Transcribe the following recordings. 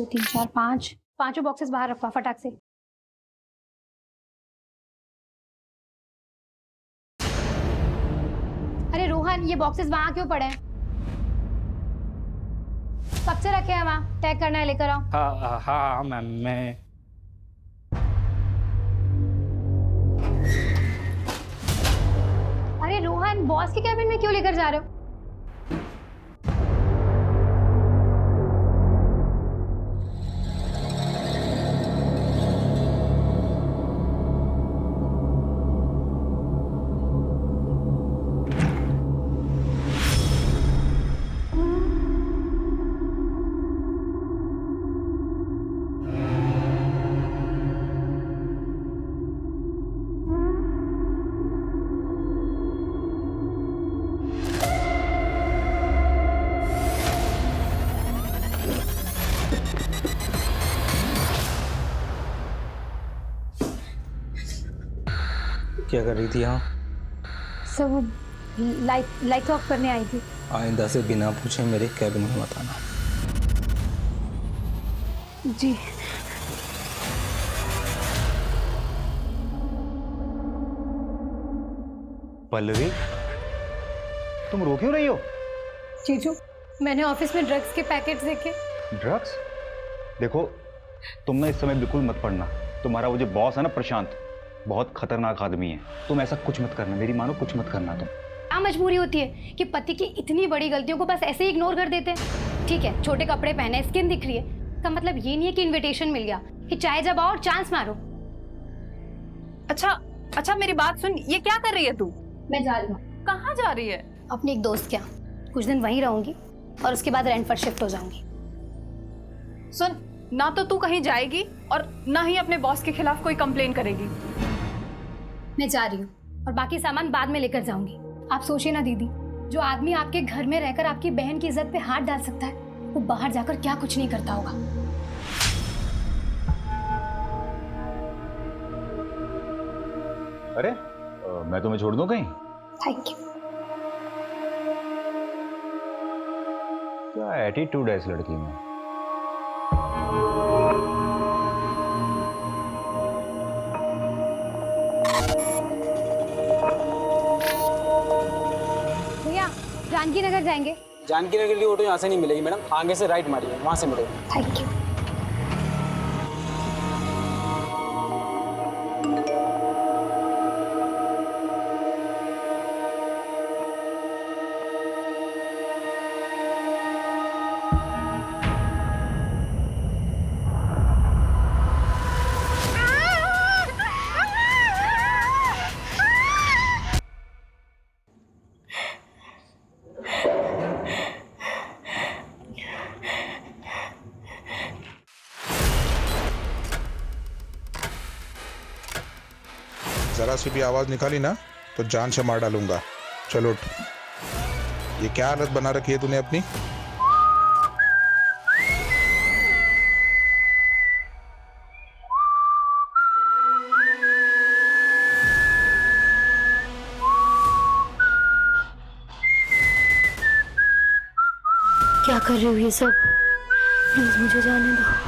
2 3 4 5 पांचों बॉक्सेस बाहर रखवा फटाक से। अरे रोहन, ये बॉक्सेस वहां क्यों पड़े हैं? कब से रखे हैं वहां? टैग करना है, लेकर आओ। हाँ हाँ मैम, मैं अरे रोहन, बॉस के कैबिन में क्यों लेकर जा रहे हो? क्या कर रही थी यहाँ? सब वो लाइट ऑफ करने आई थी। आइंदा से बिना पूछे मेरे कैबिन में मत आना। जी। पल्लवी, तुम रो क्यों रही हो? जीजू, मैंने ऑफिस में ड्रग्स के पैकेट्स देखे। ड्रग्स? देखो, तुम ना इस समय बिल्कुल मत पढ़ना। तुम्हारा वो जो बॉस है ना प्रशांत, बहुत खतरनाक आदमी है। तुम ऐसा कुछ मत करना, मेरी मानो, कुछ मत करना तुम। क्या मजबूरी होती है कि पति की इतनी बड़ी गलतियों को बस ऐसे ही इग्नोर कर देते हैं? ठीक है, छोटे कपड़े पहने, स्किन दिख रही है, इसका मतलब ये नहीं है कि इनविटेशन मिल गया कि चाहे जब आओ और चांस मारो। अच्छा मेरी बात सुन, ये क्या कर रही है तू? मैं जा रही हूँ। कहाँ जा रही है? अपने एक दोस्त के यहाँ कुछ दिन वहीं रहूंगी और उसके बाद रेंट पर शिफ्ट हो जाऊंगी। सुन, ना तो तू कहीं जाएगी और ना ही अपने बॉस के खिलाफ कोई कंप्लेन करेगी। मैं जा रही हूँ और बाकी सामान बाद में लेकर जाऊंगी। आप सोचिए ना दीदी, जो आदमी आपके घर में रहकर आपकी बहन की इज्जत पे हाथ डाल सकता है, वो बाहर जाकर क्या कुछ नहीं करता होगा। अरे मैं तुम्हें छोड़ दूं कहीं? Thank you. क्या एटीट्यूड है इस लड़की में। भैया, जानकी नगर जाएंगे। जानकी नगर के लिए ऑटो यहाँ से नहीं मिलेगी मैडम, आगे से राइट मारिए, वहाँ से मिलेगा। Thank you. जरा सी भी आवाज निकाली ना तो जान से मार डालूंगा। चलो उठ। ये क्या हालत बना रखी है तूने अपनी? क्या कर रही हो ये सब? प्लीज मुझे जाने दो।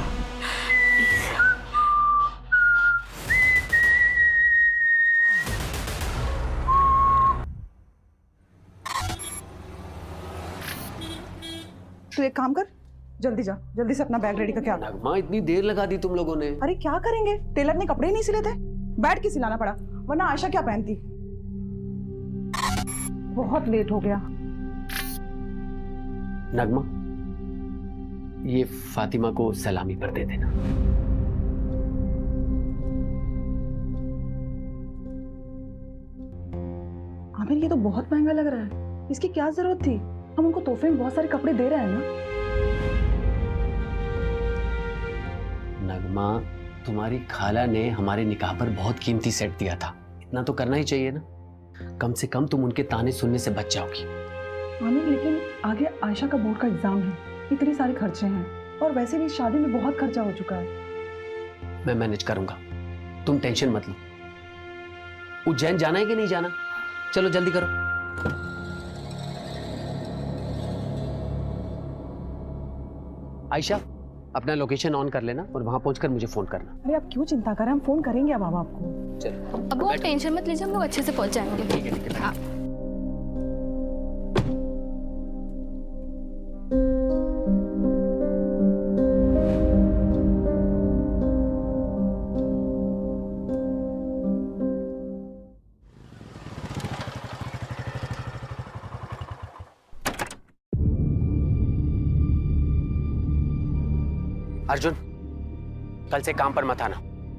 तू एक काम कर, जल्दी जा, जल्दी से अपना बैग रेडी करके आ। नगमा, इतनी देर लगा दी तुम लोगों ने। अरे क्या करेंगे, टेलर ने कपड़े ही नहीं सिले थे, बैठ के सिलाना पड़ा, वरना आयशा क्या पहनती। बहुत लेट हो गया। नगमा, ये फातिमा को सलामी पर दे देना। आमिर, ये तो बहुत महंगा लग रहा है, इसकी क्या जरूरत थी? हम उनको तोहफे में बहुत सारे कपड़े दे रहे हैं ना। नगमा, तुम्हारी खाला ने हमारे निकाह पर बहुत कीमती सेट दिया था, इतना तो करना ही चाहिए ना। कम से कम तुम उनके ताने सुनने से बच जाओगी। आमिर, लेकिन आगे आयशा का बोर्ड का एग्जाम है, इतने सारे खर्चे हैं, और वैसे भी शादी में बहुत खर्चा हो चुका है। मैं मैनेज करूंगा, तुम टेंशन मत लो। उज्जैन जाना है कि नहीं जाना? चलो जल्दी करो। आयशा, अपना लोकेशन ऑन कर लेना और वहां पहुंचकर मुझे फोन करना। अरे आप क्यों चिंता करें, हम फोन करेंगे अब आपको। चलो अब आप टेंशन मत लीजिए, हम लोग अच्छे से पहुंच जाएंगे। ठीक है, ठीक है। हाँ। अर्जुन, कल से काम पर मत आना,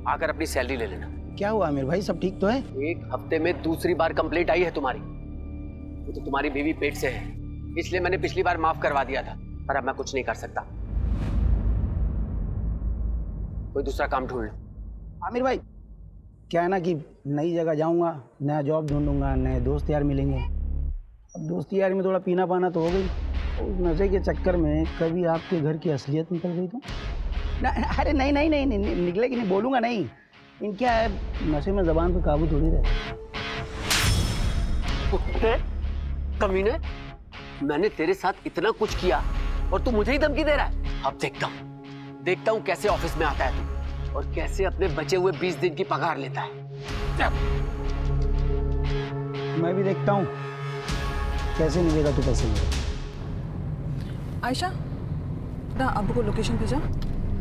आकर अपनी सैलरी ले लेना। क्या हुआ आमिर भाई, सब ठीक तो है? एक हफ्ते में दूसरी बार कंप्लेंट आई है तुम्हारी। वो तो तुम्हारी बीवी पेट से है, इसलिए मैंने पिछली बार माफ करवा दिया था, पर अब मैं कुछ नहीं कर सकता। कोई दूसरा काम ढूंढ लो। आमिर भाई क्या है ना कि नई जगह जाऊंगा, नया जॉब ढूंढूंगा, नए दोस्त यार मिलेंगे। अब दोस्ती यार में थोड़ा पीना पाना तो हो गई, उस नशे के चक्कर में कभी आपके घर की असलियत निकल गई तो ना। अरे नहीं नहीं नहीं, नहीं निकलेगी नहीं, बोलूँगा नहीं। इन क्या है, नशे में जबान पे काबू थोड़ी रहे। कमीने, मैंने तेरे साथ इतना कुछ किया और तू मुझे ही धमकी दे रहा है। अब देखता हूँ कैसे ऑफिस में आता है तू और कैसे अपने बचे हुए 20 दिन की पगार लेता है। मैं भी देखता हूँ कैसे मिलेगा तू पैसे मेरे। आयशा, ना अब्बू को लोकेशन भेजा?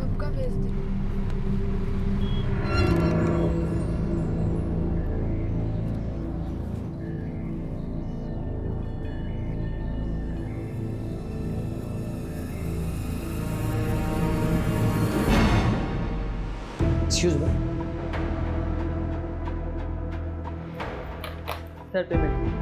आपका भेज दे। Excuse me sir, payment.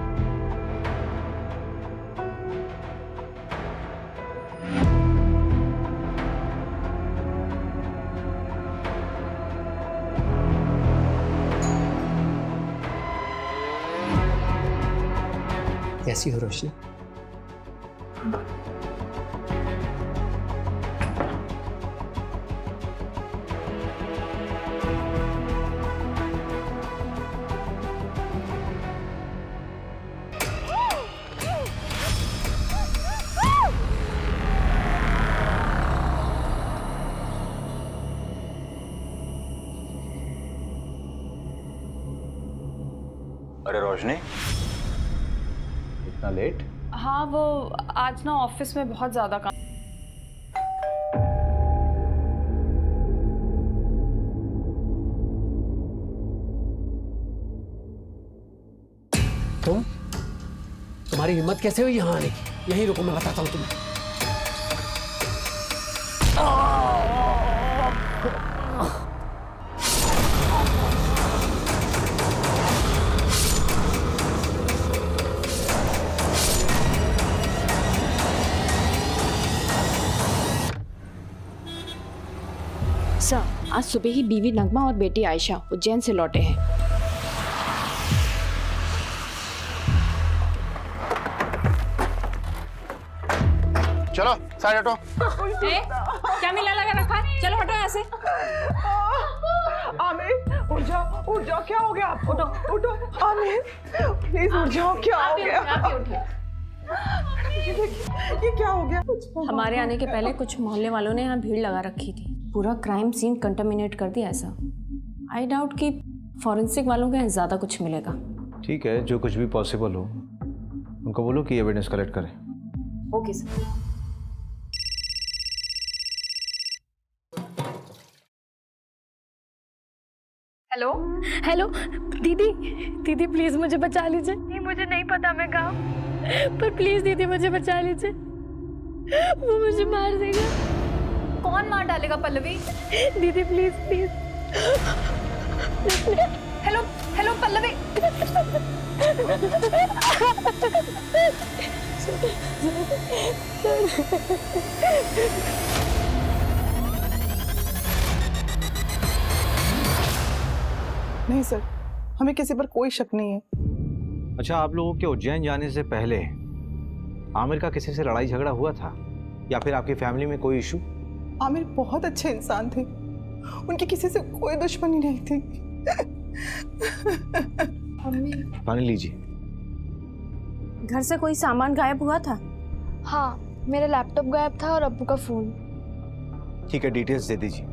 कैसी हो रोशनी? अरे रोशनी, इतना लेट? हाँ, वो आज ना ऑफिस में बहुत ज्यादा काम। तुम, तुम्हारी हिम्मत कैसे हुई यहाँ आने की? यहीं रुको, मैं बताता हूँ तुम्हें। सर, आज सुबह ही बीवी नगमा और बेटी आयशा उज्जैन से लौटे हैं। चलो साइड हटो। क्या मिला लगा रखा है? चलो हटो यहाँ से। आमिर उठ जाओ, क्या हो गया आपको? उठो आमिर, प्लीज उठ जाओ, क्या हो गया? ये क्या हो गया? हमारे आने के पहले कुछ मोहल्ले वालों ने यहाँ भीड़ लगा रखी थी, पूरा क्राइम सीन कंटामिनेट कर दिया। ऐसा आई डाउट कि फॉरेंसिक वालों के यहाँ ज़्यादा कुछ मिलेगा। ठीक है, जो कुछ भी पॉसिबल हो उनको बोलो कि एविडेंस कलेक्ट करें। Okay sir. हेलो हेलो दीदी प्लीज मुझे बचा लीजिए। नहीं, मुझे नहीं पता मैं कहाँ हूँ, पर प्लीज दीदी मुझे बचा लीजिए, वो मुझे मार देगा। कौन मार डालेगा पल्लवी? दीदी please please. Hello hello Pallavi. नहीं सर, हमें किसी पर कोई शक नहीं है। अच्छा, आप लोगों के उज्जैन जाने से पहले आमिर का किसी से लड़ाई झगड़ा हुआ था या फिर आपकी फैमिली में कोई इशू? आमिर बहुत अच्छे इंसान थे, उनकी किसी से कोई दुश्मनी नहीं थी। पानी लीजिए। घर से कोई सामान गायब हुआ था? हाँ, मेरा लैपटॉप गायब था और अब्बू का फोन। ठीक है, डिटेल्स दे दीजिए।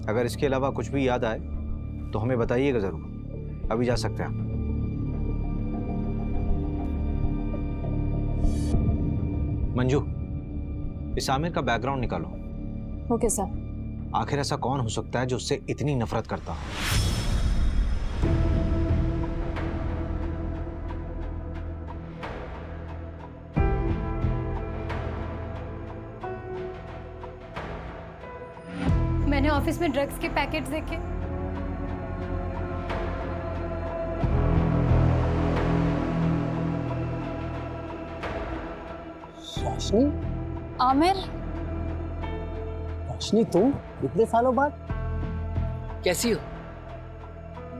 अगर इसके अलावा कुछ भी याद आए तो हमें बताइएगा ज़रूर। अभी जा सकते हैं आप। मंजू, इस आमिर का बैकग्राउंड निकालो। Okay sir. आखिर ऐसा कौन हो सकता है जो उससे इतनी नफरत करता हो? मैंने ऑफिस में ड्रग्स के पैकेट्स देखे। रोशनी, आमिर, रोशनी तुम इतने सालों बाद कैसी हो?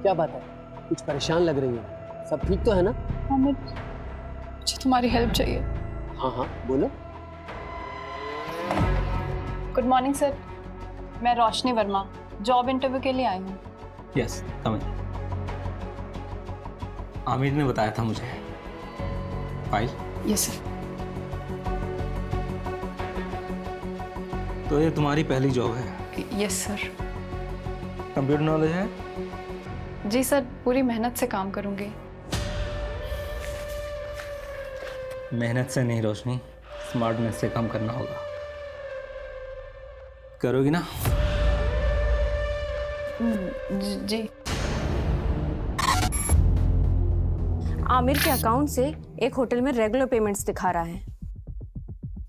क्या बात है, कुछ परेशान लग रही है। सब ठीक तो है ना? आमिर, मुझे तुम्हारी हेल्प चाहिए। हाँ हाँ बोलो। गुड मॉर्निंग सर, मैं रोशनी वर्मा जॉब इंटरव्यू के लिए आई हूँ। यस, समझ। आमिर ने बताया था मुझे। फाइल? Yes sir. तो ये तुम्हारी पहली जॉब है? Yes sir. कंप्यूटर नॉलेज है? जी सर, पूरी मेहनत से काम करूँगी। मेहनत से नहीं रोशनी, स्मार्टनेस से काम करना होगा। करोगी ना? जी। आमिर के अकाउंट से एक होटल में रेगुलर पेमेंट्स दिखा रहा है,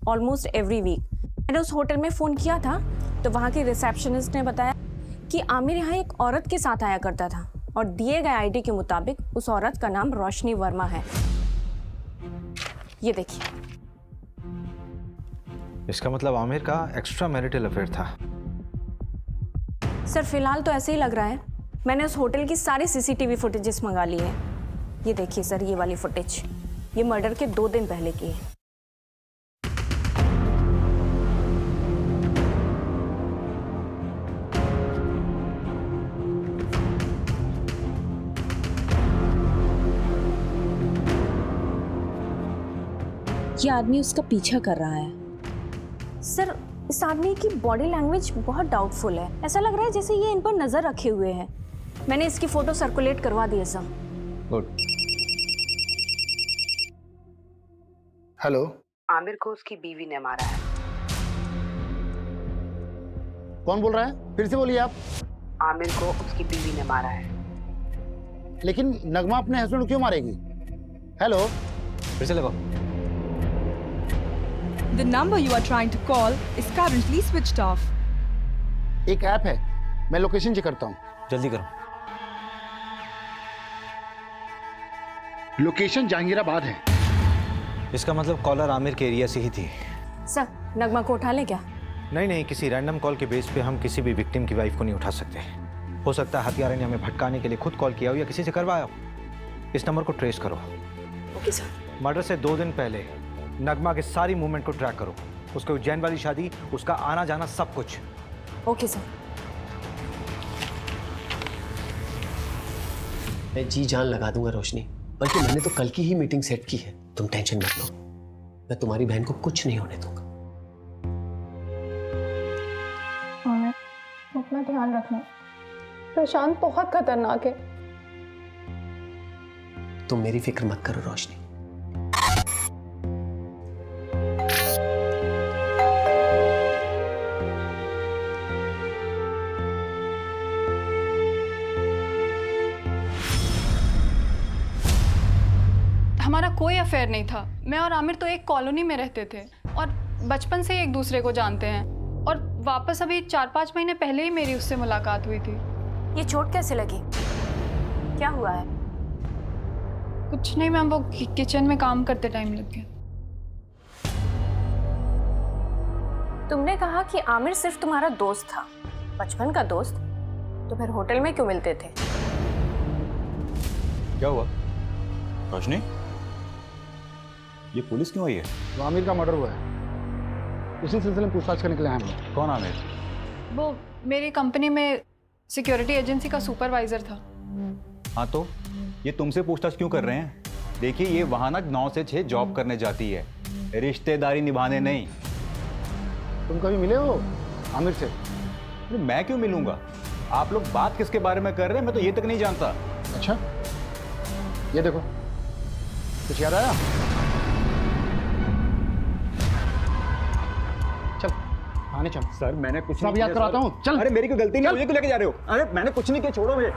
ऑलमोस्ट एवरी वीक। मैंने उस होटल में फ़ोन किया था तो वहाँ के रिसेप्शनिस्ट ने बताया कि आमिर यहाँ एक औरत के साथ आया करता था और दिए गए आईडी के मुताबिक उस औरत का नाम रोशनी वर्मा है। ये देखिए। इसका मतलब आमिर का एक्स्ट्रा मैरिटल अफेयर था। सर फिलहाल तो ऐसे ही लग रहा है। मैंने उस होटल की सारी सीसीटीवी फुटेजेस मंगा ली है। ये देखिए सर, ये वाली फुटेज, ये मर्डर के 2 दिन पहले की है। ये आदमी उसका पीछा कर रहा है। सर इस आदमी की बॉडी लैंग्वेज बहुत डाउटफुल है। ऐसा लग रहा है जैसे ये इन पर नजर रखे हुए है। मैंने इसकी फोटो सर्कुलेट करवा दी है सर। गुड। हेलो। आमिर को उसकी बीवी ने मारा है। कौन बोल रहा है? फिर से बोलिए आप। आमिर को उसकी बीवी ने मारा है। लेकिन नगमा अपने हस्बैंड को क्यों मारेगी? हेलो। फिर से लगाओ। The number you are trying to call is currently switched off. एक ऐप है, मैं लोकेशन चेक करता हूँ। जल्दी करो। लोकेशन जहांगीराबाद है। इसका मतलब कॉलर आमिर के एरिया से ही थी। सर नगमा को उठा ले क्या? नहीं, किसी रैंडम कॉल के बेस पे हम किसी भी विक्टिम की वाइफ को नहीं उठा सकते। हो सकता है हत्यारे ने हमें भटकाने के लिए खुद कॉल किया हो या किसी से करवाया हो। इस नंबर को ट्रेस करो। Okay sir. मर्डर से 2 दिन पहले नगमा के सारी मूवमेंट को ट्रैक करो। उसके उज्जैन वाली शादी, उसका आना जाना, सब कुछ। Okay sir. मैं जी जान लगा दूंगा रोशनी, बल्कि मैंने तो कल की ही मीटिंग सेट की है। तुम टेंशन मत लो, मैं तुम्हारी बहन को कुछ नहीं होने दूंगा। अपना ध्यान रखना, प्रशांत बहुत खतरनाक है। तुम मेरी फिक्र मत करो रोशनी। हमारा कोई अफेयर नहीं था। मैं और आमिर तो एक कॉलोनी में रहते थे और बचपन से ही एक दूसरे को जानते हैं। और वापस अभी 4-5 महीने पहले ही मेरी उससे मुलाकात हुई थी। ये चोट कैसे लगी? क्या हुआ है? कुछ नहीं मैम, वो किचन में काम करते टाइम लग गया। तुमने कहा कि आमिर सिर्फ तुम्हारा दोस्त था, बचपन का दोस्त, तो फिर होटल में क्यों मिलते थे? क्या हुआ रोशनी? ये पुलिस क्यों आई है? तो आमिर का मर्डर हुआ है, उसी सिलसिले में पूछताछ करने के लिए आए हम लोग। कौन आमिर? वो मेरी कंपनी में सिक्योरिटी एजेंसी का सुपरवाइजर था। हाँ तो ये तुमसे पूछताछ क्यों कर रहे हैं? देखिए ये वहां ना 9 से 6 जॉब करने जाती है, रिश्तेदारी निभाने नहीं। तुम कभी मिले हो? आमिर से। अरे मैं क्यों मिलूंगा? आप लोग बात किसके बारे में कर रहे हैं मैं तो ये तक नहीं जानता। अच्छा, ये देखो, कुछ याद आया? चल आने चल। सर मैंने कुछ सब नहीं याद किया, कराता सर। हूँ, चल। अरे मेरी कोई गलती नहीं, मुझे क्यों लेके जा रहे हो? अरे मैंने कुछ नहीं किया, छोड़ो मुझे।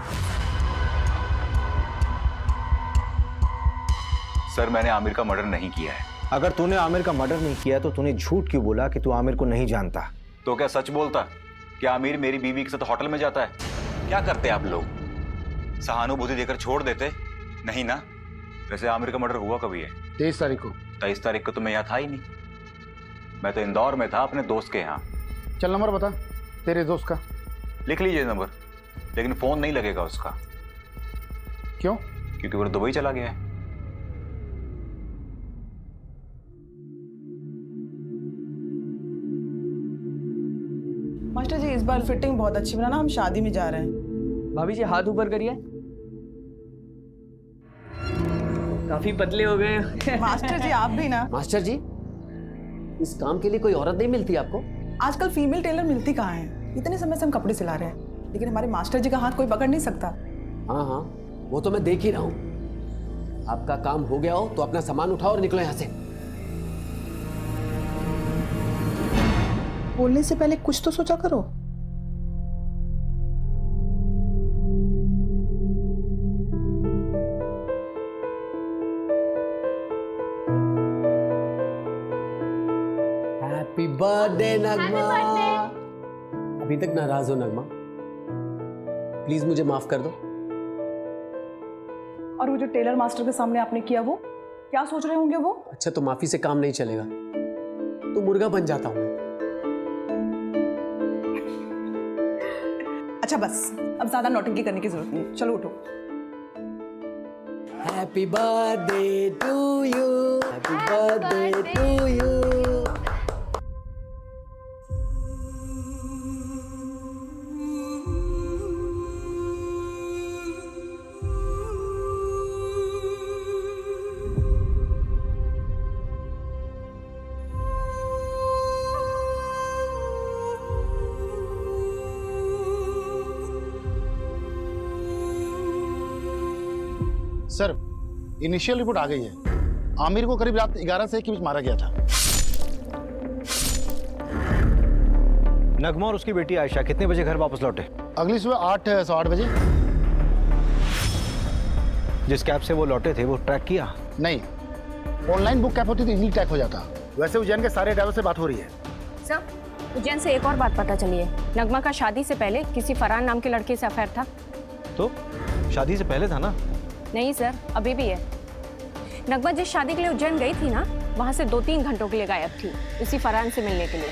सर मैंने आमिर का मर्डर नहीं किया है। अगर तूने आमिर का मर्डर नहीं किया तो तूने झूठ क्यों बोला कि तू आमिर को नहीं जानता? तो क्या सच बोलता? क्या आमिर मेरी बीवी के साथ होटल में जाता है? क्या करते आप लोग? सहानुभूति देकर छोड़ देते? नहीं ना। वैसे आमिर का मर्डर हुआ कभी है? 23 तारीख को। 23 तारीख को तो मैं यहाँ था ही नहीं। मैं तो इंदौर में था अपने दोस्त के यहाँ। चल नंबर बता तेरे दोस्त का। लिख लीजिए नंबर, लेकिन फोन नहीं लगेगा उसका। क्यों? क्योंकि वो दुबई चला गया है। मास्टर जी इस बार फिटिंग बहुत अच्छी बनाना, हम शादी में जा रहे हैं। भाभी जी हाथ ऊपर करिए। काफी पतले हो गए। मास्टर जी आप भी ना। मास्टर जी, इस काम के लिए कोई औरत नहीं मिलती आपको? आजकल फीमेल टेलर मिलती कहाँ है? इतने समय से हम कपड़े सिला रहे हैं, लेकिन हमारे मास्टर जी का हाथ कोई पकड़ नहीं सकता। हाँ हाँ, वो तो मैं देख ही रहा हूँ। आपका काम हो गया हो तो अपना सामान उठाओ और निकलो यहाँ से। बोलने से पहले कुछ तो सोचा करो। हैप्पी बर्थडे नगमा। अभी तक नाराज हो नगमा? प्लीज मुझे माफ कर दो। और वो जो टेलर मास्टर के सामने आपने किया, वो क्या सोच रहे होंगे वो? अच्छा, तो माफी से काम नहीं चलेगा तो मुर्गा बन जाता हूँ। अच्छा बस, अब ज्यादा नौटंकी करने की जरूरत नहीं, चलो उठो। Happy birthday to you, happy birthday to you. Sir initial report आ गई है। आमिर को करीब रात 11 से 1 के बीच मारा गया था। नगमा और उसकी बेटी आयशा कितने बजे घर वापस लौटे? अगली सुबह 8 सवा 8 बजे। जिस कैब से वो लौटे थे वो ट्रैक किया? नहीं, ऑनलाइन बुक कैब होती तो इजीली ट्रैक हो जाता। वैसे उज्जैन के सारे ड्राइवर से बात हो रही है। सर उज्जैन से एक और बात पता चली है। नगमा का शादी से पहले किसी फरहान नाम के लड़के से अफेयर था। तो शादी से पहले था ना? नहीं सर, अभी भी है। नगमा जिस शादी के लिए उज्जैन गई थी ना, वहां से 2-3 घंटों के लिए गायब थी, इसी फरहान से मिलने के लिए।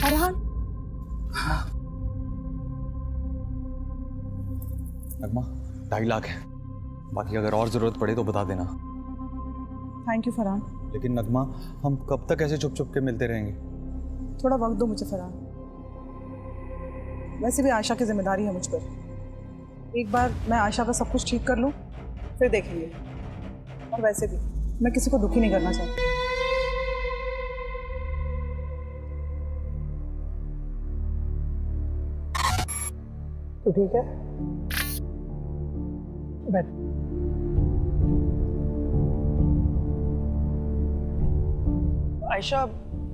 फरहान? नगमा 2.5 लाख है, बाकी अगर और जरूरत पड़े तो बता देना। Thank you Farhan. लेकिन नगमा, हम कब तक ऐसे चुप चुप के मिलते रहेंगे? थोड़ा वक्त दो मुझे फरहान। वैसे भी आयशा की जिम्मेदारी है मुझ पर। एक बार मैं आयशा का सब कुछ ठीक कर लूँ, फिर देखेंगे। और वैसे भी मैं किसी को दुखी नहीं करना चाहती। तो ठीक है, बैठ। आयशा,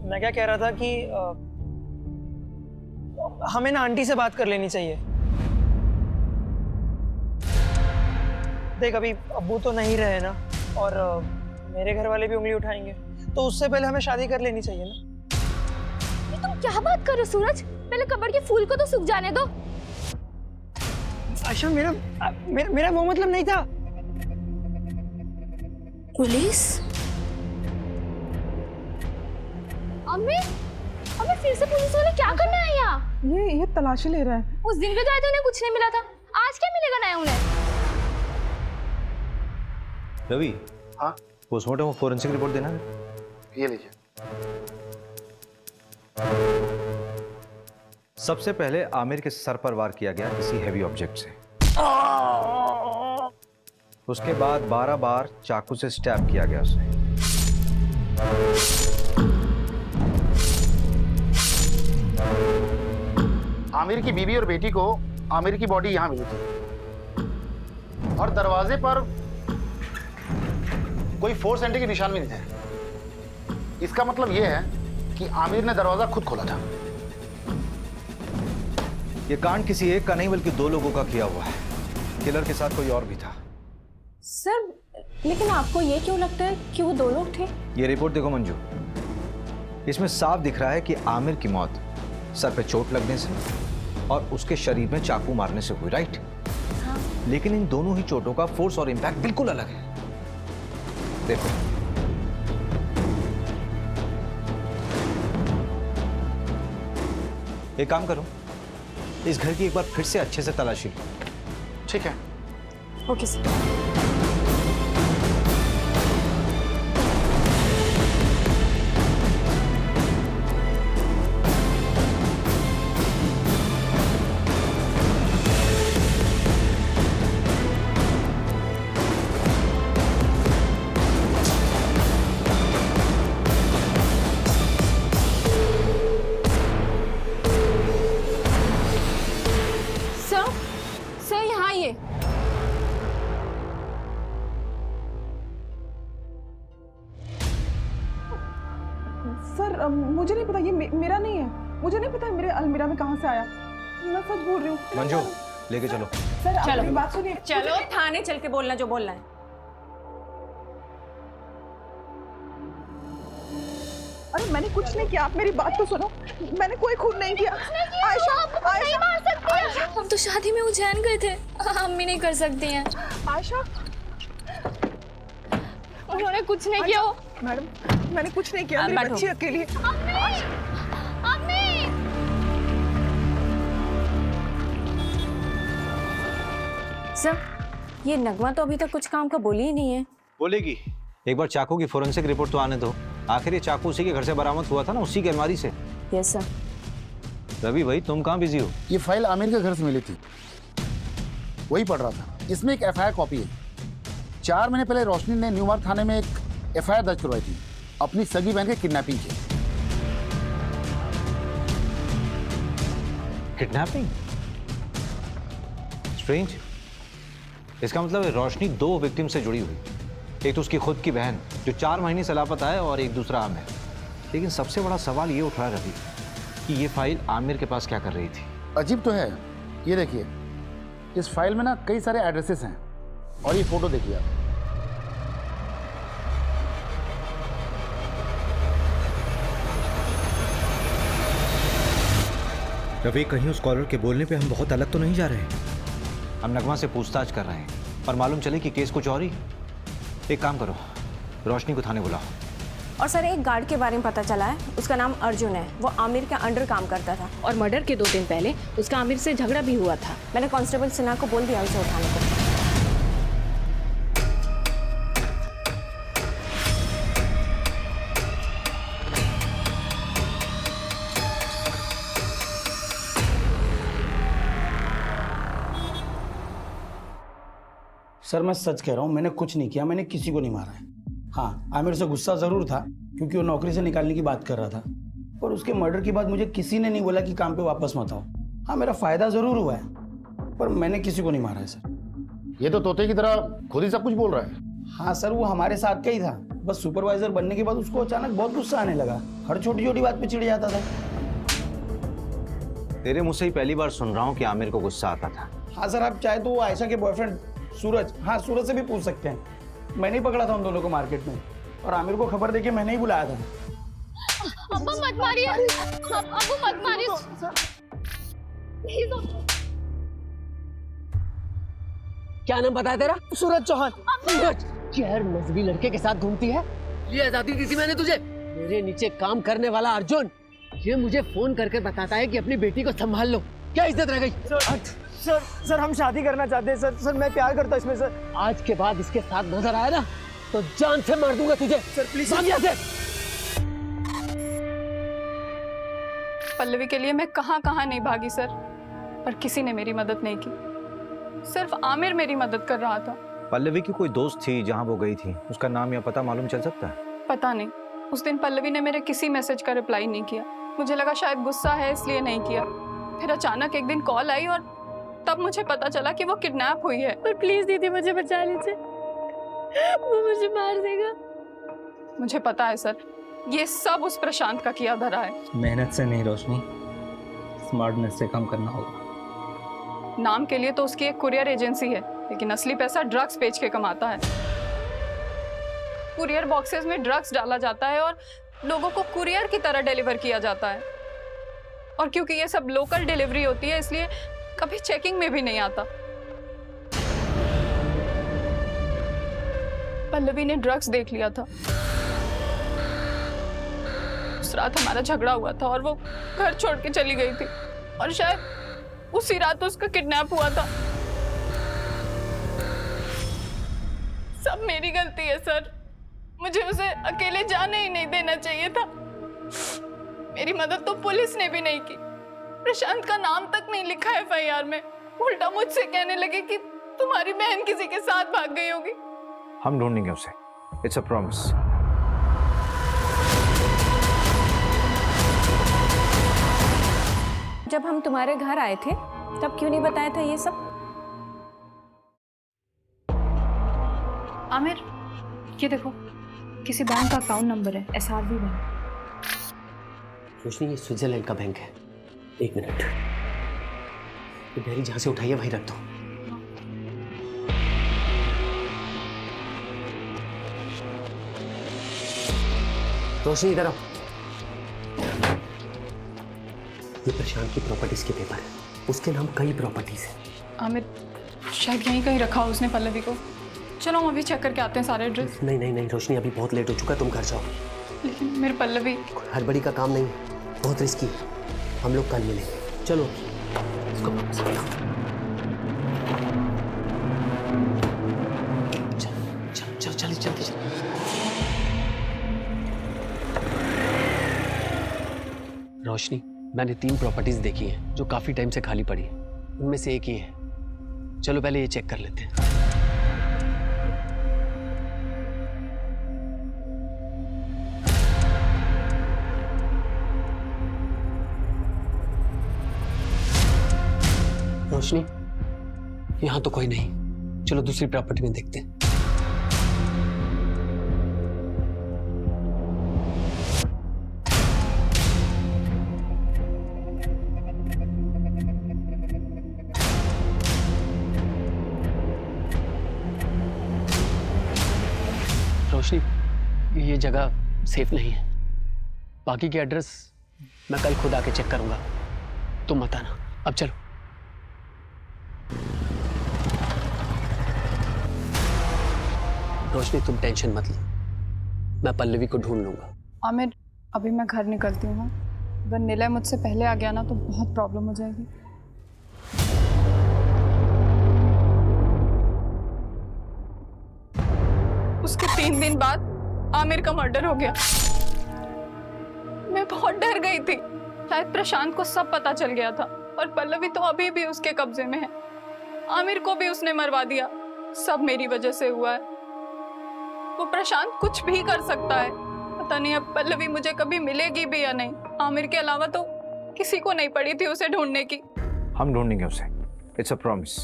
मैं क्या कह रहा था कि हमें ना आंटी से बात कर लेनी चाहिए। देख अभी अब्बू तो नहीं रहे ना, और मेरे घर वाले भी उंगली उठाएंगे, तो उससे पहले हमें शादी कर लेनी चाहिए ना। ये तुम क्या बात कर रहे हो सूरज? पहले कब्र के फूल को तो सूख जाने दो। आयशा, मेरा वो मतलब नहीं था। पुलिस? अम्मी फिर से पुलिस वाले क्या करने आए यहाँ? ये तलाशी ले रहा है। उस दिन भी तो आए थे, उन्हें कुछ नहीं मिला था। आज क्या मिलेगा नया उन्हें? रवि, हाँ पोस्टमार्टम और फोरेंसिक रिपोर्ट देना है। ये लीजिए। सबसे पहले आमिर के सर पर वार किया गया किसी हैवी ऑब्जेक्ट से। उसके बाद 12 बार चाकू से स्टैब किया गया उसे। आमिर की बीवी और बेटी को आमिर की बॉडी यहाँ मिली थी और दरवाजे पर कोई फोर्स एंट्री के निशान भी नहीं थे। इसका मतलब यह है कि आमिर ने दरवाजा खुद खोला था। ये कांड किसी एक का नहीं बल्कि दो लोगों का किया हुआ है। किलर के साथ कोई और भी था। सर, लेकिन आपको ये क्यों लगता है कि वो दो लोग थे? ये रिपोर्ट देखो मंजू, इसमें साफ दिख रहा है कि आमिर की मौत सर पे चोट लगने से और उसके शरीर में चाकू मारने से हुई, राइट? हाँ। लेकिन इन दोनों ही चोटों का फोर्स और इंपैक्ट बिल्कुल अलग है। देखो, एक काम करो, इस घर की एक बार फिर से अच्छे से तलाशी लो। ठीक है। Okay sir. सर यहाँ आइए। सर मुझे नहीं पता, ये मेरा नहीं है। मुझे नहीं पता मेरे अलमीरा में कहाँ से आया। मैं सच बोल रही हूँ। मंजू, लेके चलो। सर आप चलो। मेरी बात सुनिए। चलो थाने चल के बोलना जो बोलना है। अरे मैंने कुछ नहीं किया, आप मेरी बात तो सुनो। मैंने कोई खून नहीं किया। आयशा, नहीं मार सकती है। हम तो शादी में उज्जैन गए थे, हम भी नहीं कर सकती हैं। आयशा, उन्होंने कुछ नहीं किया। मैडम मैंने कुछ नहीं किया। मेरी बच्ची अकेली है। सर, ये नगमा तो अभी तक कुछ काम का बोली ही नहीं है। बोलेगी। एक बार चाकू की फोरेंसिक रिपोर्ट तो आने दो। आखिर ये चाकू उसी के घर से बरामद हुआ था ना, उसी की अलमारी से। Yes sir. रवि भाई, तुम कहाँ बिजी हो? ये फाइल आमिर के घर से मिली थी, वही पढ़ रहा था। इसमें एक एफआईआर कॉपी है। 4 महीने पहले रोशनी ने न्यूमार्ग थाने में एक एफआईआर दर्ज करवाई थी अपनी सगी बहन के किडनैपिंग की। किडनैपिंग? स्ट्रेंज। इसका मतलब है रोशनी 2 विक्टिम से जुड़ी हुई। एक तो उसकी खुद की बहन जो 4 महीने से लापता है, और एक दूसरा आमिर। लेकिन सबसे बड़ा सवाल ये उठ रहा है रवि कि ये फाइल आमिर के पास क्या कर रही थी? अजीब तो है। ये देखिए, इस फाइल में ना कई सारे एड्रेसेस हैं और ये फोटो देखिए आप। रवि, कहीं उस कॉलर के बोलने पे हम बहुत अलग तो नहीं जा रहे? हम नगमा से पूछताछ कर रहे हैं और मालूम चले कि केस कुछ और ही। एक काम करो, रोशनी को थाने बुलाओ। और सर, एक गार्ड के बारे में पता चला है, उसका नाम अर्जुन है। वो आमिर के अंडर काम करता था और मर्डर के 2 दिन पहले उसका आमिर से झगड़ा भी हुआ था। मैंने कांस्टेबल सिन्हा को बोल दिया उसे उठाने को। सर मैं सच कह रहा हूँ, मैंने कुछ नहीं किया। मैंने किसी को नहीं मारा है। हाँ, आमिर से गुस्सा ज़रूर था क्योंकि वो नौकरी से निकालने की बात कर रहा था, पर उसके मर्डर के बाद मुझे किसी ने नहीं बोला कि काम पे वापस मत आओ। हाँ, मेरा फ़ायदा ज़रूर हुआ है, पर मैंने किसी को नहीं मारा है सर। ये तो तोते की तरह खुद ही सब कुछ बोल रहा है। हाँ सर, वो हमारे साथ का ही था। बस सुपरवाइजर बनने के बाद उसको अचानक बहुत गुस्सा आने लगा। हर छोटी छोटी बात पे चिढ़ जाता था। तेरे मुँह से ही पहली बार सुन रहा हूँ कि आमिर को गुस्सा आता था। हाँ सर, आप चाहे तो वो आयशा के बॉयफ्रेंड सूरज, हाँ सूरज से भी पूछ सकते हैं। मैंने ही पकड़ा था उन दोनों को मार्केट में, और आमिर को खबर देके मैंने ही बुलाया था। अब्बा मत मारिए, अब्बू मत मारिए। क्या नाम बताया तेरा? सूरज चौहान। सूरज, गैर मजहबी लड़के के साथ घूमती है। ये आजादी दी थी मैंने तुझे। मेरे नीचे काम करने वाला अर्जुन ये मुझे फोन करके बताता है कि अपनी बेटी को संभाल लो। क्या इज्जत रह गई? सर हम शादी करना चाहते हैं सर। सर मैं प्यार करता हूँ इसमें सर। आज के बाद इसके साथ नजर आया ना तो जान से मार दूंगा तुझे। सर प्लीज भाग यहाँ से। पल्लवी के लिए मैं कहाँ नहीं भागी सर, पर किसी ने मेरी मदद नहीं की। सिर्फ आमिर मेरी मदद कर रहा था। पल्लवी की कोई दोस्त थी जहां वो गई थी, उसका नाम या पता मालूम चल सकता है? पता नहीं, उस दिन पल्लवी ने मेरे किसी मैसेज का रिप्लाई नहीं किया। मुझे लगा शायद गुस्सा है इसलिए नहीं किया। फिर अचानक एक दिन कॉल आई और तब मुझे पता चला कि वो किडनैप हुई है। पर प्लीज दीदी मुझे बचा लीजिए, वो मुझे मार देगा। मुझे पता है सर, ये सब उस प्रशांत का किया धरा है। मेहनत से नहीं रोशनी, स्मार्टनेस से काम करना होगा। नाम के लिए तो उसकी एक कुरियर एजेंसी है, लेकिन असली पैसा ड्रग्स बेच के कमाता है। कुरियर बॉक्सेस में ड्रग्स डाला जाता है और लोगों को कुरियर की तरह डिलीवर किया जाता है। और क्योंकि ये सब लोकल डिलीवरी होती है, इसलिए कभी चेकिंग में भी नहीं आता। पल्लवी ने ड्रग्स देख लिया था। उस रात हमारा झगड़ा हुआ था और वो घर छोड़ के चली गई थी, और शायद उसी रात उसका किडनैप हुआ था। सब मेरी गलती है सर, मुझे उसे अकेले जाने ही नहीं देना चाहिए था। मेरी मदद तो पुलिस ने भी नहीं की। प्रशांत का नाम तक नहीं लिखा एफआईआर में। उल्टा मुझसे कहने लगे कि तुम्हारी बहन किसी के साथ भाग गई होगी। हम ढूंढेंगे उसे, इट्स अ प्रॉमिस। जब हम तुम्हारे घर आए थे तब क्यों नहीं बताया था ये सब? आमिर, ये देखो, किसी बैंक का अकाउंट नंबर है, SRB बैंक। रोशनी, ये स्विट्जरलैंड का बैंक है। एक मिनट, ये डायरी जहां से उठाई है वहीं रख दो। रोशनी इधर आओ। ये प्रशांत की प्रॉपर्टीज के पेपर है, उसके नाम कई प्रॉपर्टीज है। आमिर, शायद यहीं कहीं रखा हो उसने पल्लवी को। चलो हम अभी चेक करके आते हैं सारे एड्रेस। नहीं नहीं नहीं रोशनी, अभी बहुत लेट हो चुका है, तुम घर जाओ। लेकिन मेरे पल्लवी, हड़बड़ी का काम नहीं है, बहुत रिस्की है। हम लोग कल मिलेंगे। चलो इसको वापस रखो। चल चल जल्दी चल। रोशनी, मैंने 3 प्रॉपर्टीज देखी हैं जो काफी टाइम से खाली पड़ी हैं। उनमें से एक ही है। चलो पहले ये चेक कर लेते हैं। रोशनी, यहां तो कोई नहीं। चलो दूसरी प्रॉपर्टी में देखते हैं। रोशनी, ये जगह सेफ नहीं है। बाकी के एड्रेस मैं कल खुद आके चेक करूंगा, तुम मत आना। अब चलो। रोशनी, तुम टेंशन मत लो, मैं पल्लवी को ढूंढ लूंगा। आमिर, अभी मैं घर निकलती हूँ। अगर निलय मुझसे पहले आ गया ना तो बहुत प्रॉब्लम हो जाएगी। उसके 3 दिन बाद आमिर का मर्डर हो गया। मैं बहुत डर गई थी। शायद प्रशांत को सब पता चल गया था, और पल्लवी तो अभी भी उसके कब्जे में है। आमिर को भी उसने मरवा दिया। सब मेरी वजह से हुआ है। वो प्रशांत कुछ भी कर सकता है। पता नहीं अब पल्लवी मुझे कभी मिलेगी भी या नहीं। आमिर के अलावा तो किसी को नहीं पड़ी थी उसे ढूंढने की। हम ढूंढेंगे उसे, इट्स अ प्रॉमिस।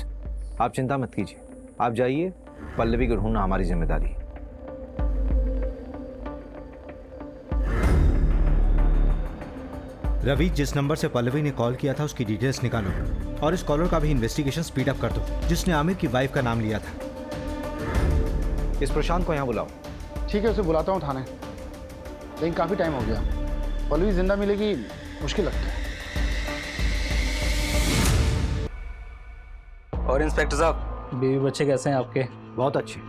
आप चिंता मत कीजिए, आप जाइए, पल्लवी को ढूंढना हमारी जिम्मेदारी है। रवि, जिस नंबर से पल्लवी ने कॉल किया था उसकी डिटेल्स निकालो, और इस कॉलर का भी इन्वेस्टिगेशन स्पीड अप कर दो जिसने आमिर की वाइफ का नाम लिया था। इस प्रशांत को यहाँ बुलाओ। ठीक है, उसे बुलाता हूँ थाने, लेकिन काफ़ी टाइम हो गया। पल्लवी जिंदा मिलेगी मुश्किल लगता है। और इंस्पेक्टर साहब, बीवी बच्चे कैसे हैं आपके? बहुत अच्छे।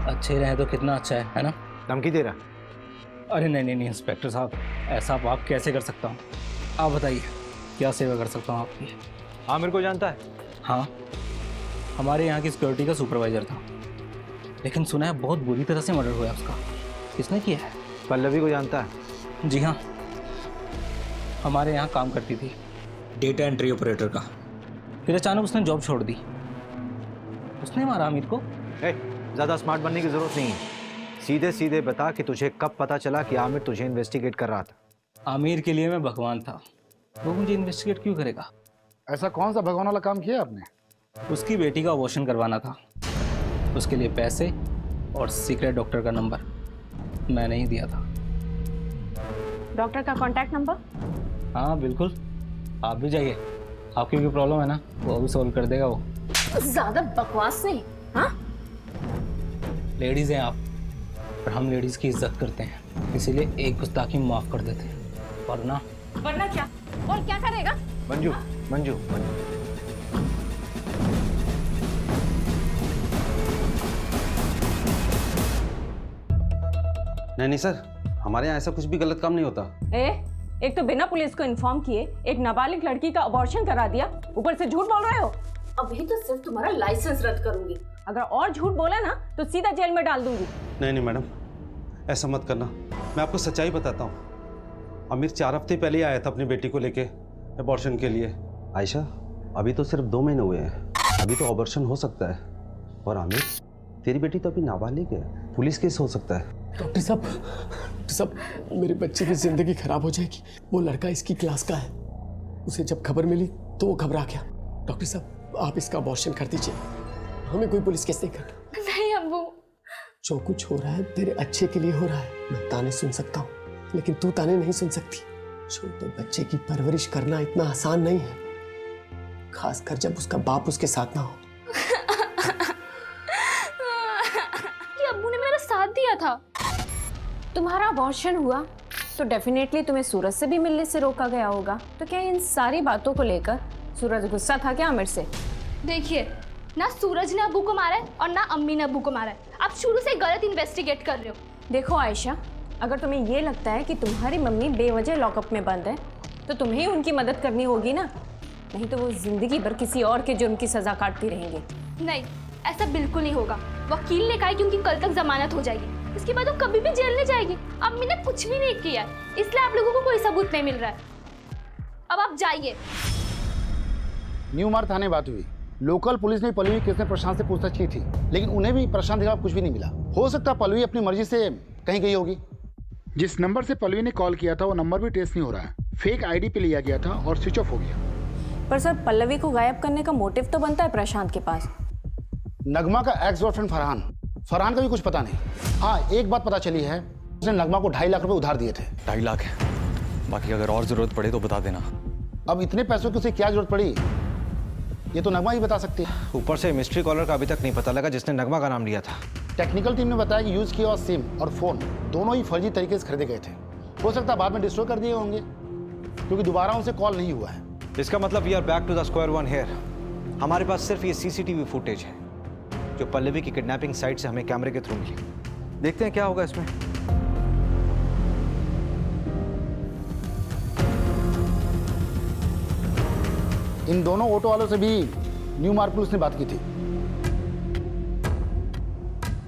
अच्छे रहे तो कितना अच्छा है ना? धमकी दे रहा? अरे नहीं नहीं नहीं इंस्पेक्टर साहब, ऐसा आप कैसे कर सकता हूँ? आप बताइए क्या सेवा कर सकता हूँ आपकी? आमिर को जानता है? हाँ, हमारे यहाँ की सिक्योरिटी का सुपरवाइजर था, लेकिन सुना है बहुत बुरी तरह से मर्डर हुआ है उसका। किसने किया है? पल्लवी को जानता है? जी हाँ, हमारे यहाँ काम करती थी डेटा एंट्री ऑपरेटर का। फिर अचानक उसने जॉब छोड़ दी। उसने मारा आमिर को। ज़्यादा स्मार्ट बनने की ज़रूरत नहीं है, सीधे सीधे बता कि तुझे कब पता चला कि आमिर तुझे इन्वेस्टिगेट कर रहा था। आमिर के लिए मैं भगवान था, वो मुझे इन्वेस्टिगेट क्यों करेगा? ऐसा कौन सा भगवान वाला काम किया आपने? उसकी बेटी का अबॉर्शन करवाना था, उसके लिए पैसे और सीक्रेट डॉक्टर का नंबर मैंने ही दिया था। डॉक्टर का कॉन्टैक्ट नंबर? हाँ बिल्कुल, आप भी जाइए, आपकी भी प्रॉब्लम है ना, वो भी सॉल्व कर देगा वो। ज्यादा बकवास नहीं। हाँ, लेडीज हैं आप, पर हम लेडीज की इज्जत करते हैं, इसीलिए एक गुस्ताखी माफ कर देते हैं, वरना क्या? और क्या करेगा? मंजू मंजू मंजू, नहीं सर, हमारे यहाँ ऐसा कुछ भी गलत काम नहीं होता। एक तो बिना पुलिस को इन्फॉर्म किए एक नाबालिग लड़की का अबॉर्शन करा दिया, ऊपर से झूठ बोल रहे हो। अभी तो सिर्फ तुम्हारा लाइसेंस रद्द करूंगी, अगर और झूठ बोला ना तो सीधा जेल में डाल दूंगी। नहीं मैडम, ऐसा मत करना, मैं आपको सच्चाई बताता हूँ। आमिर 4 हफ्ते पहले ही आया था अपनी बेटी को लेके अबॉर्शन के लिए। आयशा, अभी तो सिर्फ 2 महीने हुए हैं, अभी तो अबॉर्शन हो सकता है। और आमिर, तेरी बेटी तो अभी नाबालिग है, पुलिस केस हो सकता है। डॉक्टर साहब, मेरे बच्चे की जिंदगी खराब हो जाएगी। वो लड़का इसकी क्लास का है, उसे जब खबर मिली तो वो घबरा गया। डॉक्टर साहब, आप इसका अबॉर्शन कर दीजिए, हमें कोई पुलिस केस नहीं करना। नहीं अब्बू, जो कुछ हो रहा है तेरे अच्छे के लिए हो रहा है। मैं ताने सुन सकता हूँ, लेकिन तू ताने नहीं सुन सकती। छोटे बच्चे की परवरिश करना इतना आसान नहीं है, खासकर जब उसका बाप उसके साथ ना हो। कि अब्बू ने मेरा साथ दिया था। तुम्हारा अबॉर्शन हुआ तो डेफिनेटली तुम्हें सूरज से भी मिलने से रोका गया होगा, तो क्या इन सारी बातों को लेकर सूरज गुस्सा था क्या आमिर से? देखिए, ना सूरज ने अब्बू को मारा है और ना अम्मी ने अब्बू को मारा है। आप शुरू से गलत इन्वेस्टिगेट कर रहे हो। देखो आयशा, अगर तुम्हें ये लगता है कि तुम्हारी मम्मी बेवजह लॉकअप में बंद है तो तुम्हें ही उनकी मदद करनी होगी ना, नहीं तो वो जिंदगी भर किसी और के जुर्म की सजा काटती रहेंगी। नहीं, ऐसा बिल्कुल नहीं होगा। वकील ने कहा कि उनकी कल तक जमानत हो जाएगी, इसके बाद वो कभी भी जेल नहीं जाएगी। अम्मी ने कुछ भी नहीं किया है, इसलिए आप लोगों को कोई सबूत नहीं मिल रहा है। अब आप जाइए। न्यू मार्ग थाने बात हुई, लोकल पुलिस ने पल्लवी केस में प्रशांत से पूछताछ की थी, लेकिन उन्हें भी प्रशांत के खिलाफ कुछ भी नहीं मिला। हो सकता है पल्लवी अपनी मर्जी से कहीं गई होगी। जिस नंबर से पल्लवी ने कॉल किया था वो नंबर भी ट्रेस नहीं हो रहा है, फेक आईडी पे लिया गया था और स्विच ऑफ हो गया। पर सर, पल्लवी को गायब करने का मोटिव तो बनता है प्रशांत के पास। नगमा का एक्स गर्लफ्रेंड फरहान का भी कुछ पता नहीं। हाँ, एक बात पता चली है, उसने नगमा को 2.5 लाख रुपए उधार दिए थे। 2.5 लाख है, बाकी अगर और जरूरत पड़े तो बता देना। अब इतने पैसों की उसे क्या जरूरत पड़ी, ये तो नगमा ही बता सकती है। ऊपर से मिस्ट्री कॉलर का अभी तक नहीं पता लगा जिसने नगमा का नाम लिया था। टेक्निकल टीम ने बताया कि यूज किया हुआ सिम और फोन दोनों ही फर्जी तरीके से खरीदे गए थे। हो सकता है बाद में डिस्ट्रॉय कर दिए होंगे, क्योंकि दोबारा उनसे कॉल नहीं हुआ है। इसका मतलब we are back to the square one here. हमारे पास सिर्फ ये सीसीटीवी फुटेज है जो पल्लवी की किडनैपिंग साइट से हमें कैमरे के थ्रू मिली। देखते हैं क्या होगा इसमें। इन दोनों ऑटो वालों से भी न्यू मार्ग पुलिस ने बात की थी।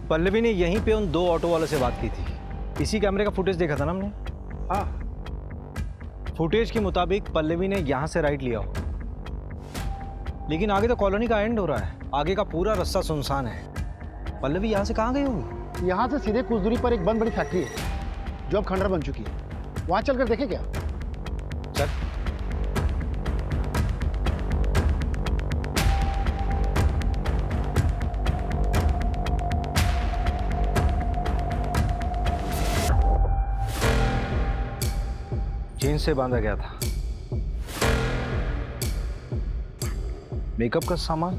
पल्लवी ने यहीं पे उन 2 ऑटो वालों से बात की थी। इसी कैमरे का फुटेज देखा था ना हमने। हाँ, फुटेज के मुताबिक पल्लवी ने यहाँ से राइट लिया हो, लेकिन आगे तो कॉलोनी का एंड हो रहा है, आगे का पूरा रास्ता सुनसान है। पल्लवी यहाँ से कहाँ गई होगी? यहाँ से सीधे कुछ दूरी पर एक बहुत बड़ी फैक्ट्री है जो अब खंडर बन चुकी है, वहाँ चलकर देखें क्या? चल। चेन से बांधा गया था। मेकअप का सामान,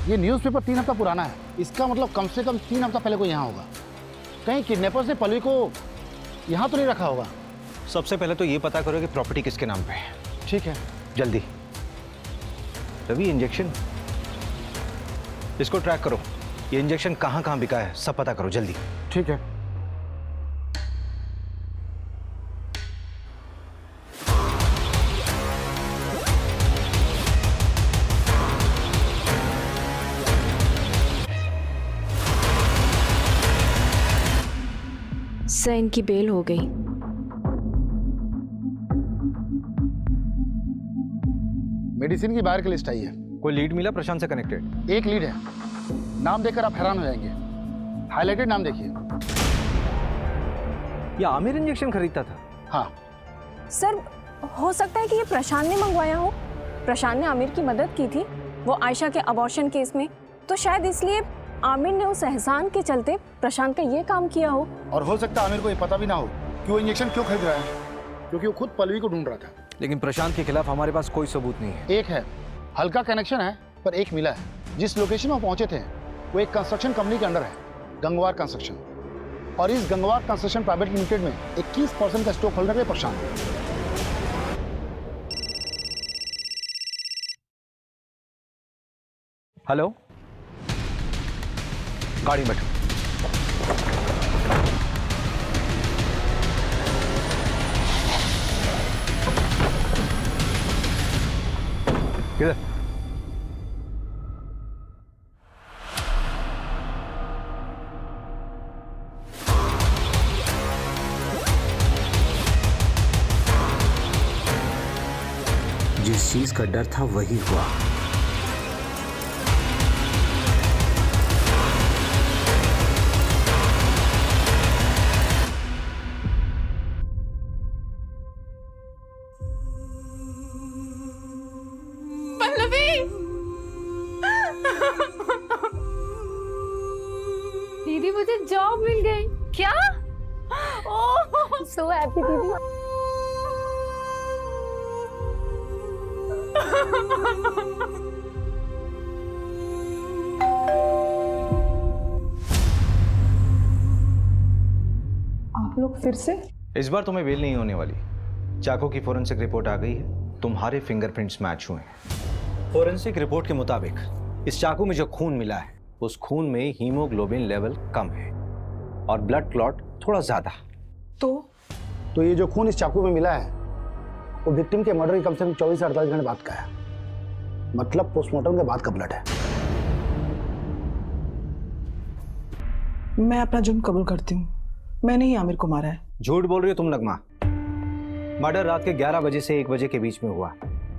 ये न्यूज़पेपर 3 हफ्ता पुराना है, इसका मतलब कम से कम 3 हफ्ता पहले कोई यहाँ होगा। कहीं किडनैपर्स ने पल्लवी को यहाँ तो नहीं रखा होगा। सबसे पहले तो ये पता करो कि प्रॉपर्टी किसके नाम पे है। ठीक है, जल्दी। रवि, इंजेक्शन, इसको ट्रैक करो। ये इंजेक्शन कहाँ कहाँ बिका है सब पता करो जल्दी। ठीक है। सर, इनकी बेल हो गई। मेडिसिन की बाहर की लिस्ट आई है। कोई लीड मिला प्रशांत से कनेक्टेड? एक लीड है, नाम देखकर आप हैरान हो जाएंगे। हाईलाइटेड नाम देखिए। ये आमिर इंजेक्शन खरीदता था? हाँ। सर, हो सकता है कि ये प्रशांत ने मंगवाया हो। प्रशांत ने आमिर की मदद की थी वो आयशा के अबॉर्शन केस में, तो शायद इसलिए आमिर ने उस एहसान के चलते प्रशांत का ये काम किया हो। और हो सकता है आमिर को ये पता भी ना हो कि वो इंजेक्शन क्यों खरीद रहा है, क्योंकि वो खुद पल्लवी को ढूंढ रहा था। लेकिन प्रशांत के खिलाफ हमारे पास कोई सबूत नहीं है। एक है, हल्का कनेक्शन है, पर एक मिला है। जिस लोकेशन में पहुंचे थे वो एक कंस्ट्रक्शन कंपनी के अंडर है, गंगवार कंस्ट्रक्शन। और इस गंगवार कंस्ट्रक्शन प्राइवेट लिमिटेड में 21% का स्टॉक होल्डर है प्रशांत। हेलो, गाड़ी में बैठो। किधर? जिस चीज का डर था वही हुआ। दीदी मुझे जॉब मिल गई। क्या? ओह सो हैप्पी दीदी। आप लोग फिर से? इस बार तुम्हें बेल नहीं होने वाली। चाकू की फोरेंसिक रिपोर्ट आ गई है, तुम्हारे फिंगरप्रिंट्स मैच हुए हैं। फोरेंसिक रिपोर्ट के मुताबिक इस चाकू में जो खून मिला है उस खून में हीमोग्लोबिन लेवल कम है और ब्लड क्लॉट थोड़ा ज्यादा। तो ये जो खून इस चाकू में मिला है वो विक्टिम के मर्डर के कम से कम 24 से 48 घंटे बाद का है, मतलब पोस्टमार्टम के बाद का ब्लड है। मैं अपना जुर्म कबूल करती हूँ, मैंने ही आमिर को मारा है। झूठ बोल रही हो तुम नगमा। मर्डर रात के 11 बजे से 1 बजे के बीच में हुआ।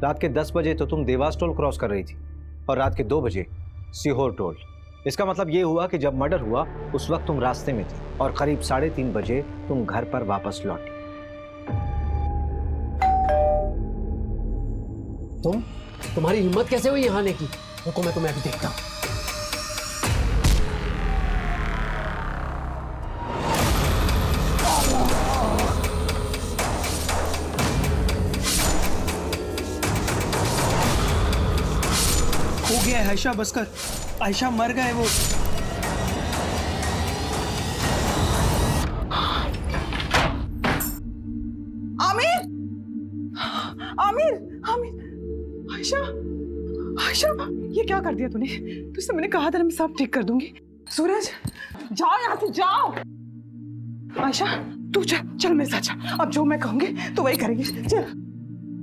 रात के 10 बजे तो तुम देवास टोल क्रॉस कर रही थी और रात के 2 बजे सीहोर टोल। इसका मतलब ये हुआ कि जब मर्डर हुआ उस वक्त तुम रास्ते में थी और करीब 3:30 बजे तुम घर पर वापस लौटी। तुम्हारी हिम्मत कैसे हुई यहाँ आने की? रुको मैं तुम्हें अभी देखता हूँ। हो गया है आयशा, बस कर। आयशा मर गए वो। आमिर, आमिर, आमिर, आयशा, आयशा, ये क्या कर दिया तूने? तुझसे मैंने कहा था ना मैं सब ठीक कर दूंगी। सूरज, जाओ यहाँ से, जाओ। आयशा, तू चल, चल मेरे साथ चल। अब जो मैं कहूंगी तो वही करेंगे, चल।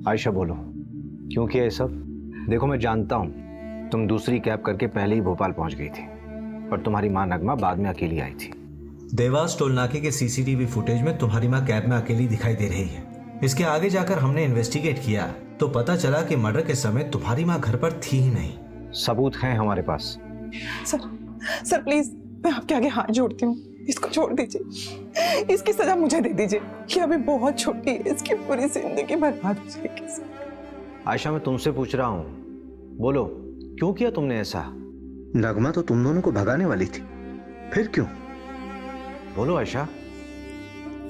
आयशा बोलो, क्यों किया ये सब? देखो मैं जानता हूँ तुम दूसरी कैब करके पहले ही भोपाल पहुंच गई थी और तुम्हारी माँ नगमा बाद में अकेली आई थी। देवास टोल नाके के सीसीटीवी फुटेज में तुम्हारी माँ कैब में अकेली दिखाई दे रही है। इसके आगे जाकर हमने इन्वेस्टिगेट किया तो पता चला कि मर्डर के समय तुम्हारी माँ घर पर थी ही नहीं। सबूत हैं हमारे पास। सर प्लीज, मैं आपके आगे हाथ जोड़ती हूँ, इसको छोड़ दीजिए। इसकी सजा मुझे दे दीजिए। ये अभी बहुत छोटी है, इसकी पूरी जिंदगी बर्बाद हो जाएगी। आयशा मैं तुमसे पूछ रहा हूँ, बोलो क्यों किया तुमने ऐसा? नगमा तो तुम दोनों को भगाने वाली थी, फिर क्यों? बोलो आयशा।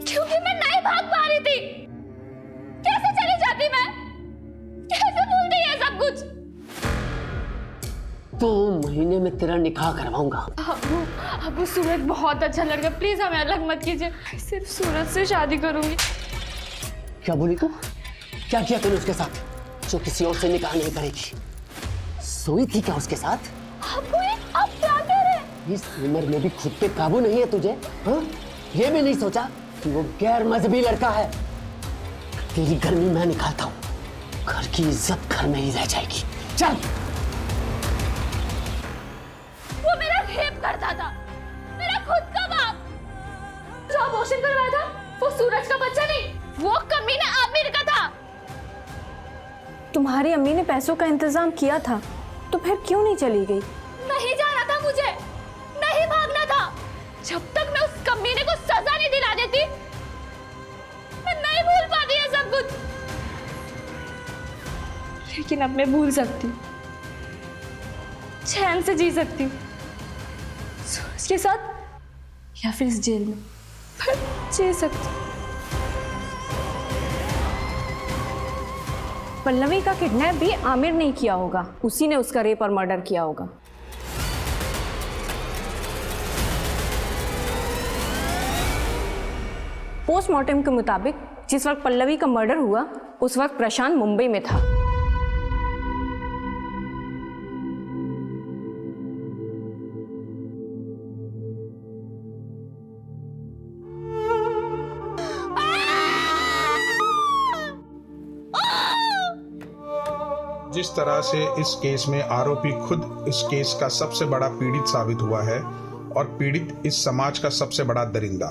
क्योंकि मैं नहीं भाग पा रही थी। कैसे चली जाती मैं? कैसे भूल गई ये सब कुछ? 2 महीने में तेरा निकाह करवाऊंगा। अबू सूरज बहुत अच्छा लड़का, प्लीज हमें अलग मत कीजिए। सिर्फ सूरज से शादी करूंगी। क्या बोली तू? क्या किया तूने उसके साथ जो किसी और से निकाह नहीं करेगी? सोई थी क्या उसके साथ? आप क्या कह रहे हैं? इस उम्र में भी खुद पे काबू नहीं है तुझे? हाँ? ये भी नहीं सोचा कि वो गैर मजहबी लड़का है? तेरी गर्मी मैं निकालता हूँ, घर की इज्जत घर में ही रह जाएगी। चल। वो मेरा रेप करता था, मेरा खुद का बाप। जो अबॉर्शन करवाया था वो सूरज का बच्चा नहीं, वो कमीना आमिर का था। तुम्हारी अम्मी ने पैसों का इंतजाम किया था तो फिर क्यों नहीं चली गई? नहीं जाना था मुझे, नहीं भागना था। जब तक मैं उस कमीने को सजा नहीं दिला देती, मैं नहीं भूल पाती है सब कुछ। लेकिन अब मैं भूल सकती हूँ, चैन से जी सकती हूँ, सूरज के साथ या फिर इस जेल में, पर जी सकती हूँ। पल्लवी का किडनैप भी आमिर ने किया होगा, उसी ने उसका रेप और मर्डर किया होगा। पोस्टमार्टम के मुताबिक जिस वक्त पल्लवी का मर्डर हुआ उस वक्त प्रशांत मुंबई में था। जिस तरह से इस केस में आरोपी खुद इस केस का सबसे बड़ा पीड़ित साबित हुआ है और पीड़ित इस समाज का सबसे बड़ा दरिंदा,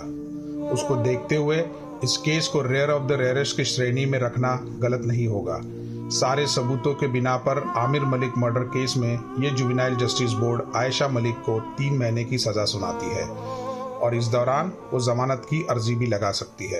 उसको देखते हुए इस केस को रेयर ऑफ द रेयरेस्ट की श्रेणी में रखना गलत नहीं होगा। सारे सबूतों के बिना पर आमिर मलिक मर्डर केस में ये juvenile justice board Ayesha Malik को 3 महीने की सजा सुनाती है और इस दौरान वो जमानत की अर्जी भी लगा सकती है।